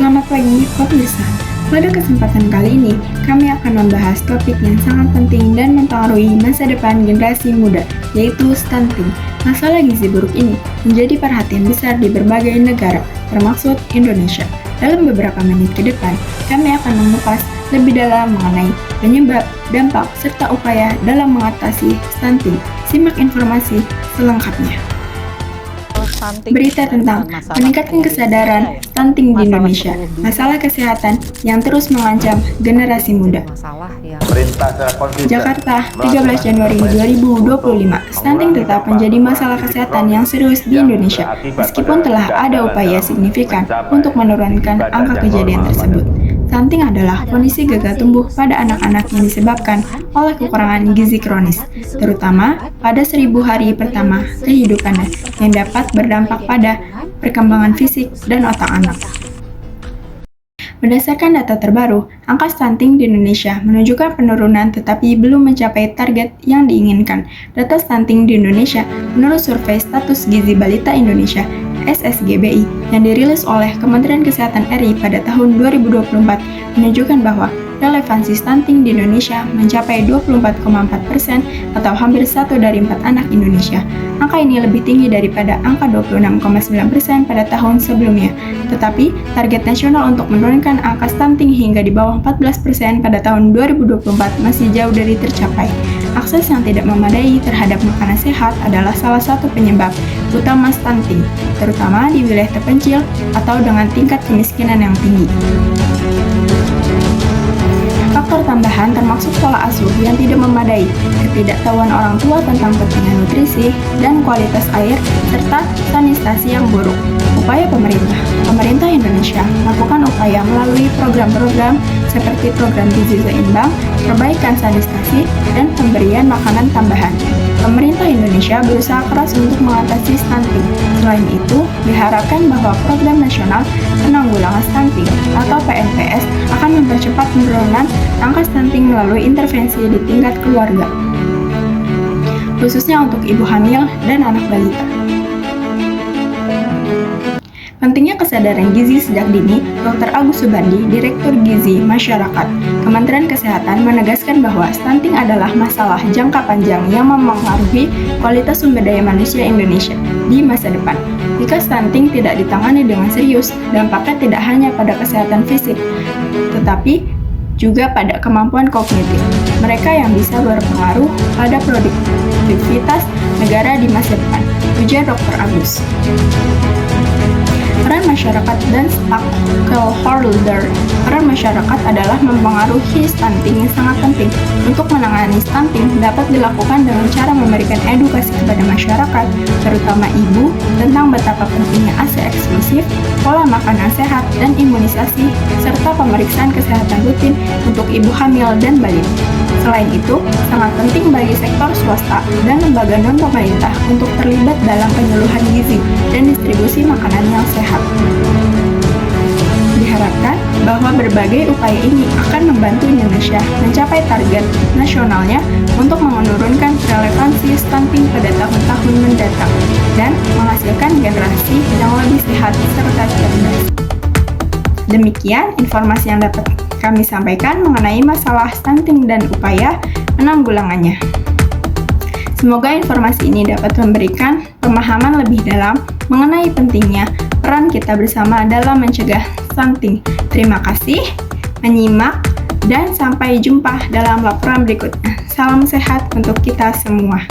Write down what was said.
Selamat pagi pemirsa. Pada kesempatan kali ini, kami akan membahas topik yang sangat penting dan mempengaruhi masa depan generasi muda, yaitu stunting. Masalah gizi buruk ini menjadi perhatian besar di berbagai negara, termasuk Indonesia. Dalam beberapa menit ke depan, kami akan mengupas lebih dalam mengenai penyebab, dampak, serta upaya dalam mengatasi stunting. Simak informasi selengkapnya. Berita tentang meningkatkan kesadaran stunting di Indonesia, masalah kesehatan yang terus mengancam generasi muda. Jakarta, 13 Januari 2025, stunting tetap menjadi masalah kesehatan yang serius di Indonesia, meskipun telah ada upaya signifikan untuk menurunkan angka kejadian tersebut. Stunting adalah kondisi gagal tumbuh pada anak-anak yang disebabkan oleh kekurangan gizi kronis, terutama pada 1000 hari pertama kehidupannya, yang dapat berdampak pada perkembangan fisik dan otak anak. Berdasarkan data terbaru, angka stunting di Indonesia menunjukkan penurunan tetapi belum mencapai target yang diinginkan. Data stunting di Indonesia menurut survei status gizi balita Indonesia SSGBI yang dirilis oleh Kementerian Kesehatan RI pada tahun 2024 menunjukkan bahwa relevansi stunting di Indonesia mencapai 24,4% atau hampir 1 dari 4 anak Indonesia. Angka ini lebih tinggi daripada angka 26,9% pada tahun sebelumnya. Tetapi, target nasional untuk menurunkan angka stunting hingga di bawah 14% pada tahun 2024 masih jauh dari tercapai. Akses yang tidak memadai terhadap makanan sehat adalah salah satu penyebab utama stunting, terutama di wilayah terpencil atau dengan tingkat kemiskinan yang tinggi. Faktor tambahan termasuk pola asuh yang tidak memadai, ketidaktahuan orang tua tentang pentingnya nutrisi dan kualitas air, serta sanitasi yang buruk. Upaya Pemerintah Indonesia melakukan upaya melalui program-program seperti program gizi seimbang, perbaikan sanitasi, dan pemberian makanan tambahan. Pemerintah Indonesia berusaha keras untuk mengatasi stunting. Selain itu, diharapkan bahwa Program Nasional Penanggulangan Stunting atau PNPS akan mempercepat penurunan angka stunting melalui intervensi di tingkat keluarga, khususnya untuk ibu hamil dan anak balita. Pentingnya kesadaran gizi sejak dini, Dr. Agus Subandi, Direktur Gizi Masyarakat, Kementerian Kesehatan menegaskan bahwa stunting adalah masalah jangka panjang yang mempengaruhi kualitas sumber daya manusia Indonesia di masa depan. Jika stunting tidak ditangani dengan serius, dampaknya tidak hanya pada kesehatan fisik, tetapi juga pada kemampuan kognitif mereka yang bisa berpengaruh pada produktivitas negara di masa depan, ujar Dr. Agus. Peran masyarakat dan stakeholder. Peran masyarakat adalah mempengaruhi stunting yang sangat penting. Untuk menangani stunting dapat dilakukan dengan cara memberikan edukasi kepada masyarakat, terutama ibu, tentang betapa pentingnya ASI eksklusif, pola makanan sehat, dan imunisasi, serta pemeriksaan kesehatan rutin untuk ibu hamil dan balita. Selain itu, sangat penting bagi sektor swasta dan lembaga non-pemerintah untuk terlibat dalam penyuluhan gizi dan distribusi makanan yang sehat. Diharapkan bahwa berbagai upaya ini akan membantu Indonesia mencapai target nasionalnya untuk menurunkan relevansi stunting pada tahun-tahun mendatang dan menghasilkan generasi yang lebih sehat serta cerdas. Demikian informasi yang dapat kami sampaikan mengenai masalah stunting dan upaya penanggulangannya. Semoga informasi ini dapat memberikan pemahaman lebih dalam mengenai pentingnya peran kita bersama dalam mencegah stunting. Terima kasih menyimak dan sampai jumpa dalam laporan berikutnya. Salam sehat untuk kita semua.